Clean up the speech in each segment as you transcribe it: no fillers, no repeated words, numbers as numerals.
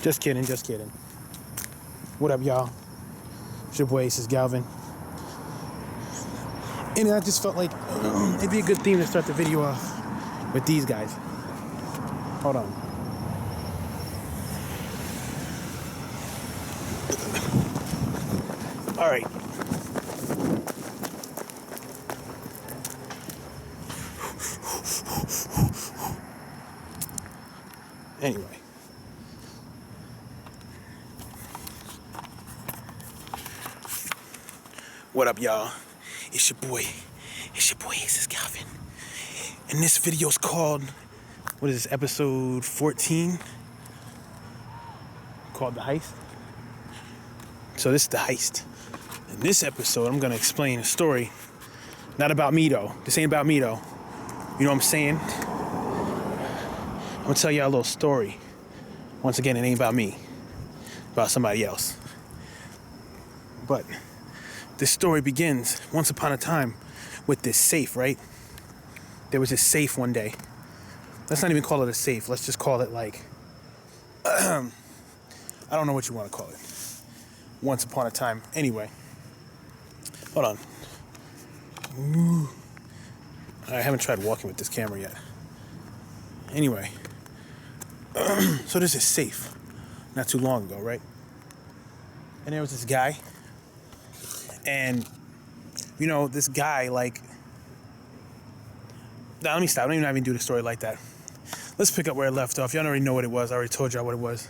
Just kidding, just kidding. What up, y'all? It's your boy AsisGalvin. And I just felt like it'd be a good theme to start the video off with these guys. Hold on. All right. Anyway. What up, y'all? It's your boy AsisGalvin. And this video's called, what is this, episode 14? Called The Heist. So this is The Heist. In this episode, I'm gonna explain a story. Not about me though. This ain't about me though. You know what I'm saying? I'm gonna tell y'all a little story. Once again, it ain't about me. About somebody else. But this story begins once upon a time with this safe, right? There was this safe one day. Let's not even call it a safe. Let's just call it like, I don't know what you want to call it. Once upon a time. Anyway. Hold on. Ooh. I haven't tried walking with this camera yet. Anyway. So there's this safe. Not too long ago, right? And there was this guy. And, you know, this guy, like... Now, let me stop. I don't even do the story like that. Let's pick up where I left off. Y'all already know what it was. I already told y'all what it was.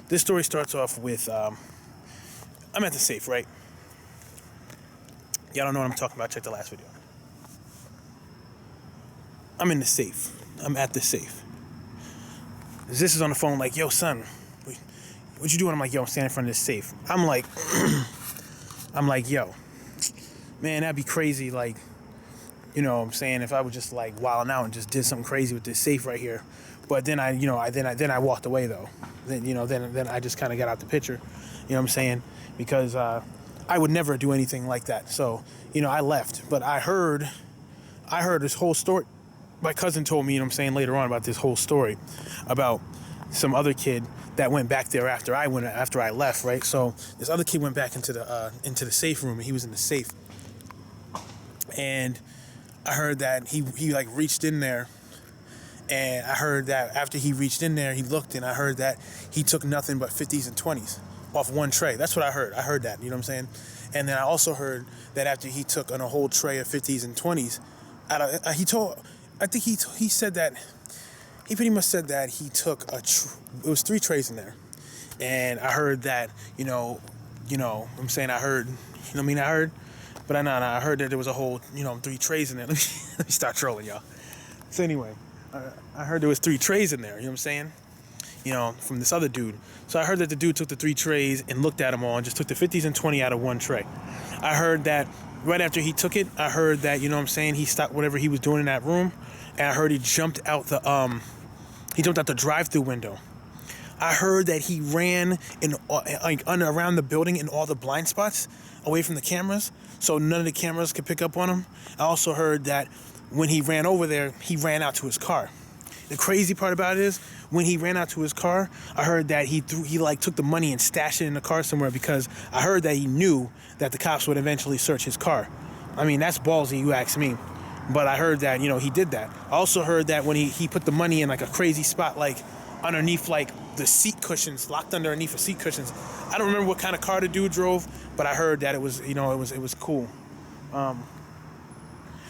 This story starts off with... I'm at the safe, right? Y'all don't know what I'm talking about. Check the last video. I'm in the safe. I'm at the safe. This is on the phone like, yo, son, what you doing? I'm like, yo, I'm standing in front of this safe. I'm like, yo, man, that'd be crazy. Like, you know what I'm saying? If I was just like wilding out and just did something crazy with this safe right here. But then I walked away though. Then I just kind of got out the picture. You know what I'm saying? Because I would never do anything like that. So, you know, I left. But I heard this whole story. My cousin told me, you know what I'm saying, later on about this whole story about some other kid that went back there after I left, right? So this other kid went back into the safe room, and he was in the safe. And I heard that he like reached in there, and I heard that after he reached in there, he looked, and I heard that he took nothing but 50s and 20s off one tray. That's what I heard. I heard that, you know what I'm saying? And then I also heard that after he took on a whole tray of 50s and 20s, he said that he pretty much said that he took it was 3 trays in there. And I heard that, you know I'm saying I heard, I heard, but I heard that there was a whole, 3 trays in there. Let me start trolling y'all. So anyway, I heard there was 3 trays in there, you know what I'm saying? From this other dude. So I heard that the dude took the 3 trays and looked at them all and just took the 50s and 20 out of one tray. I heard that right after he took it, I heard that, you know what I'm saying, he stopped whatever he was doing in that room, and I heard he jumped out the drive-through window. I heard that he ran around the building in all the blind spots away from the cameras, so none of the cameras could pick up on him. I also heard that when he ran over there, he ran out to his car. The crazy part about it is, when he ran out to his car, I heard that he took the money and stashed it in the car somewhere, because I heard that he knew that the cops would eventually search his car. I mean, that's ballsy, you ask me. But I heard that, he did that. I also heard that when he put the money in like a crazy spot, like underneath like the seat cushions, locked underneath the seat cushions. I don't remember what kind of car the dude drove, but I heard that it was cool.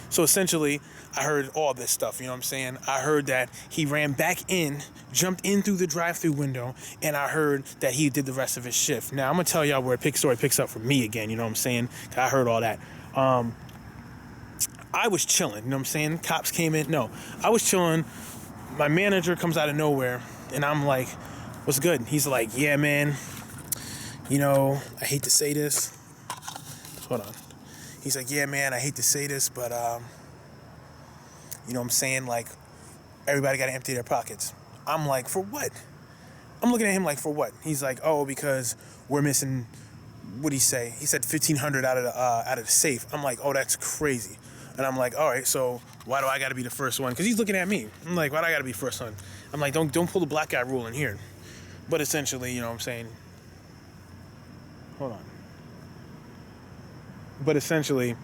So essentially, I heard all this stuff, you know what I'm saying? I heard that he ran back in, jumped in through the drive-through window, and I heard that he did the rest of his shift. Now, I'm going to tell y'all where story picks up for me again, you know what I'm saying? I heard all that. I was chilling, you know what I'm saying? Cops came in. No, I was chilling. My manager comes out of nowhere, and I'm like, what's good? He's like, yeah, man, I hate to say this. Hold on. He's like, yeah, man, I hate to say this, but, you know what I'm saying? Like, everybody got to empty their pockets. I'm like, for what? I'm looking at him like, for what? He's like, oh, because we're missing, what'd he say? He said $1,500 out of the safe. I'm like, oh, that's crazy. And I'm like, all right, so why do I got to be the first one? Because he's looking at me. I'm like, why do I got to be first one? I'm like, don't pull the black guy rule in here. But essentially, you know what I'm saying? Hold on. But essentially,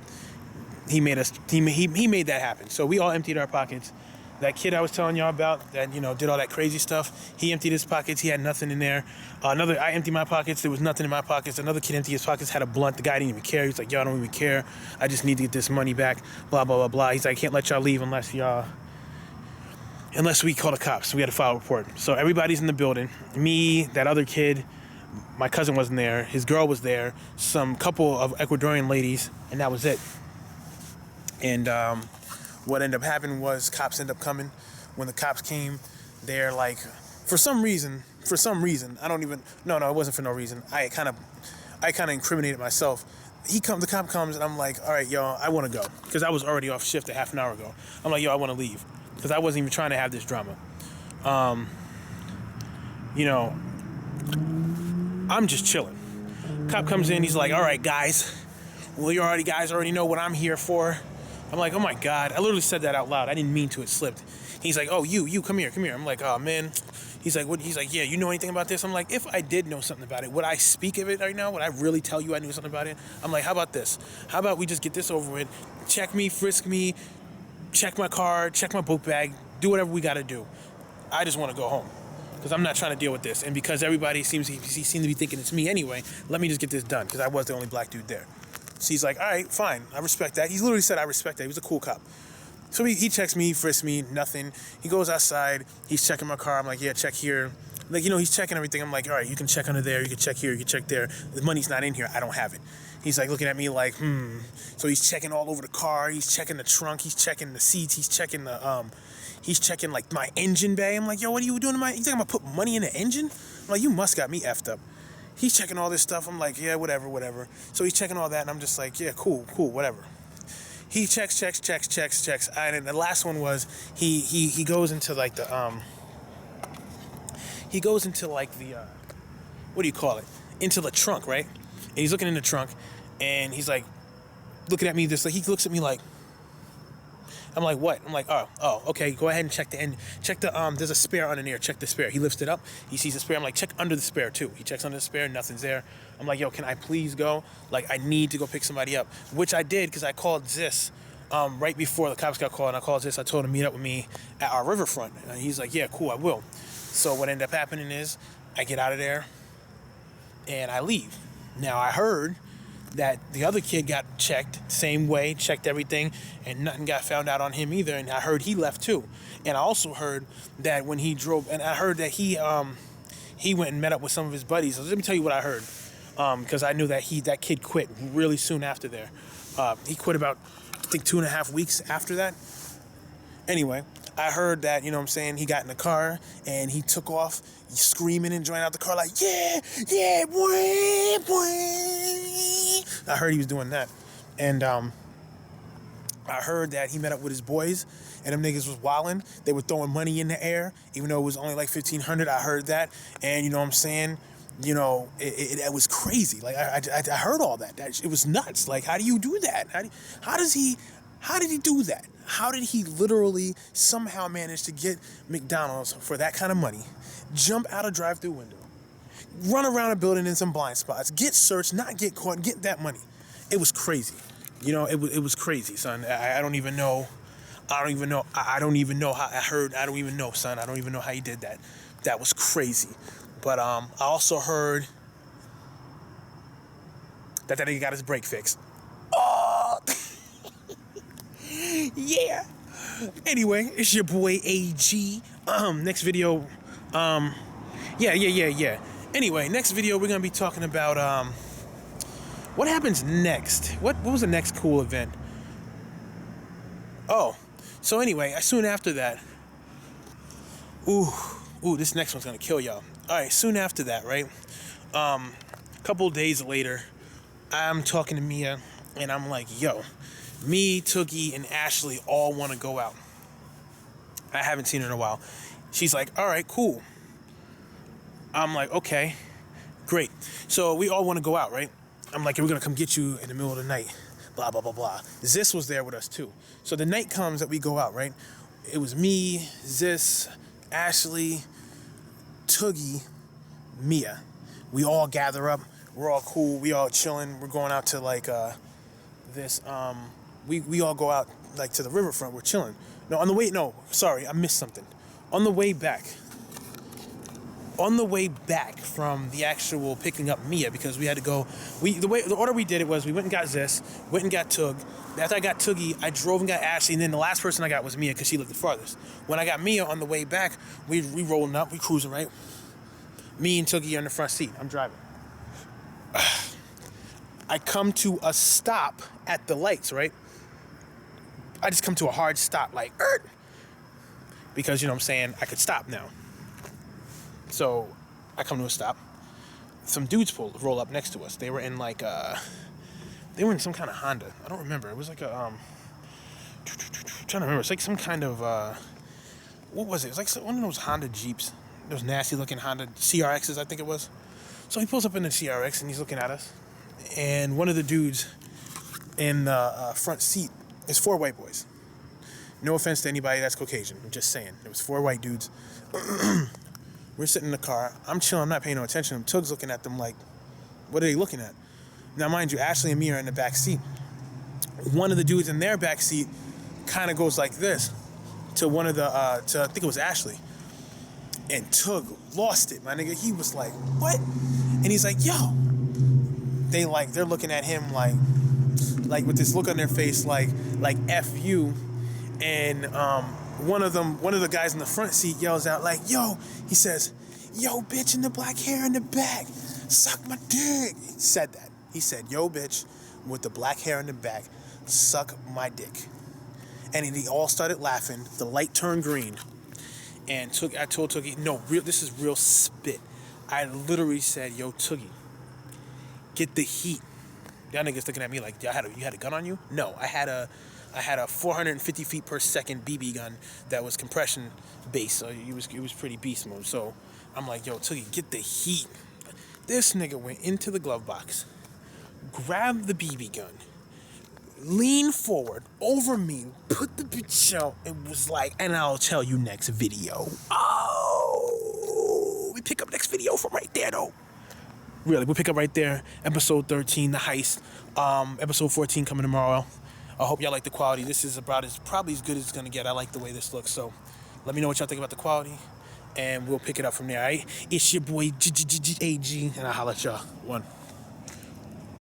he made that happen. So we all emptied our pockets. That kid I was telling y'all about that, you know, did all that crazy stuff, he emptied his pockets. He had nothing in there. I emptied my pockets. There was nothing in my pockets. Another kid emptied his pockets, had a blunt. The guy didn't even care. He's like, yo, I don't even care. I just need to get this money back, blah, blah, blah, blah. He's like, I can't let y'all leave unless we call the cops. We had to file a report. So everybody's in the building. Me, that other kid, my cousin wasn't there. His girl was there. Some couple of Ecuadorian ladies, and that was it. And what ended up happening was cops ended up coming. When the cops came, they're like, for some reason, I don't even, no, it wasn't for no reason. I kind of incriminated myself. The cop comes, and I'm like, all right, yo, I want to go. Because I was already off shift a half an hour ago. I'm like, yo, I want to leave. Because I wasn't even trying to have this drama. You know, I'm just chilling. Cop comes in, he's like, all right, guys. Well, you guys already know what I'm here for. I'm like, oh my God. I literally said that out loud. I didn't mean to. It slipped. He's like, oh, you, come here. I'm like, oh, man. He's like, what? He's like, yeah, you know anything about this? I'm like, if I did know something about it, would I speak of it right now? Would I really tell you I knew something about it? I'm like, how about this? How about we just get this over with? Check me, frisk me, check my car, check my book bag, do whatever we got to do. I just want to go home because I'm not trying to deal with this. And because everybody seems to be thinking it's me anyway, let me just get this done because I was the only black dude there. So he's like, all right, fine. I respect that. He literally said, I respect that. He was a cool cop. So he checks me, frisks me, nothing. He goes outside. He's checking my car. I'm like, yeah, check here. Like, you know, he's checking everything. I'm like, all right, you can check under there. You can check here. You can check there. The money's not in here. I don't have it. He's like looking at me like, So he's checking all over the car. He's checking the trunk. He's checking the seats. He's checking like my engine bay. I'm like, yo, what are you doing to my, you think I'm gonna put money in the engine? I'm like, you must got me effed up. He's checking all this stuff. I'm like, yeah, whatever. So he's checking all that, and I'm just like, yeah, cool, whatever. He checks. And the last one was he goes into like the what do you call it? Into the trunk, right? And he's looking in the trunk, and he's like looking at me. He looks at me like. I'm like, what? I'm like, oh, okay, go ahead and check the end. Check the, there's a spare under there. Check the spare. He lifts it up. He sees the spare. I'm like, check under the spare, too. He checks under the spare. Nothing's there. I'm like, yo, can I please go? Like, I need to go pick somebody up, which I did because I called Zis right before the cops got called. And I called Zis. I told him to meet up with me at our riverfront. And he's like, yeah, cool, I will. So what ended up happening is I get out of there and I leave. Now, I heard that the other kid got checked same way, checked everything, and nothing got found out on him either. And I heard he left too. And I also heard that when he drove, and I heard that he went and met up with some of his buddies. So let me tell you what I heard, because I knew that that kid quit really soon after there. He quit about, I think, 2.5 weeks after that. Anyway, I heard that, you know what I'm saying, he got in the car and he took off screaming and joining out the car like, yeah, boy. I heard he was doing that. And I heard that he met up with his boys and them niggas was wilding. They were throwing money in the air, even though it was only like $1,500. I heard that. And you know what I'm saying? You know, it was crazy. Like, I heard all that. It was nuts. Like, how do you do that? How did he do that? How did he literally somehow manage to get McDonald's for that kind of money, jump out a drive-through window, run around a building in some blind spots, get searched, not get caught, and get that money? It was crazy. You know, it was crazy, son. I don't even know. I don't even know how I heard. I don't even know, son. I don't even know how he did that. That was crazy. But I also heard that nigga got his brake fixed. Oh! Yeah. Anyway, it's your boy AG. Next video. Yeah. Anyway, next video we're gonna be talking about what happens next. What was the next cool event? Oh, so anyway, soon after that. Ooh, this next one's gonna kill y'all. All right, soon after that, right? A couple days later, I'm talking to Mia, and I'm like, yo. Me, Tookie, and Ashley all want to go out. I haven't seen her in a while. She's like, all right, cool. I'm like, okay, great. So we all want to go out, right? I'm like, we're going to come get you in the middle of the night. blah, blah, blah, blah. Zis was there with us too. So the night comes that we go out, right? It was me, Zis, Ashley, Toogie, Mia. We all gather up. We're all cool. We all chilling. We're going out to like we all go out like to the riverfront. We're chilling. No, on the way. No, sorry, I missed something. On the way back from the actual picking up Mia, because we had to go. The order we did it was we went and got Zis, went and got Tug. After I got Toogie, I drove and got Ashley, and then the last person I got was Mia because she lived the farthest. When I got Mia on the way back, we rolling up, we cruising, right? Me and Toogie are in the front seat. I'm driving. I come to a stop at the lights, right? I just come to a hard stop, like, because, you know what I'm saying, I could stop now. So I come to a stop. Some dudes roll up next to us. They were in like they were in some kind of Honda. I don't remember. It was like a I'm trying to remember. It's like some kind of what was it? It was like one of those Honda Jeeps. Those nasty looking Honda CRXs, I think it was. So he pulls up in the CRX and he's looking at us. And one of the dudes in the front seat is 4 white boys. No offense to anybody that's Caucasian. I'm just saying. There was 4 white dudes. We're sitting in the car. I'm chilling. I'm not paying no attention. Tug's looking at them like, what are they looking at? Now, mind you, Ashley and me are in the back seat. One of the dudes in their back seat kind of goes like this to one of the, I think it was Ashley. And Tug lost it, my nigga. He was like, what? And he's like, yo. They're looking at him like with this look on their face, like F you. And one of the guys in the front seat yells out like, yo, he says, yo, bitch in the black hair in the back, suck my dick. He said that. He said, yo, bitch with the black hair in the back, suck my dick. And they all started laughing. The light turned green. And I told Toogie, no, this is real spit. I literally said, yo, Toogie, get the heat. Y'all niggas looking at me like, you had a gun on you? No, I had a 450 feet per second BB gun that was compression based, so it was pretty beast mode. So I'm like, yo, Toogie, get the heat. This nigga went into the glove box, grabbed the BB gun, leaned forward over me, put the bitch out, and was like, and I'll tell you next video. Oh, we pick up next video from right there though. Really, we'll pick up right there. Episode 13, the heist. Episode 14 coming tomorrow. I hope y'all like the quality. This is probably as good as it's gonna get. I like the way this looks. So let me know what y'all think about the quality, and we'll pick it up from there. All right? It's your boy AG, and I'll holla at y'all. One.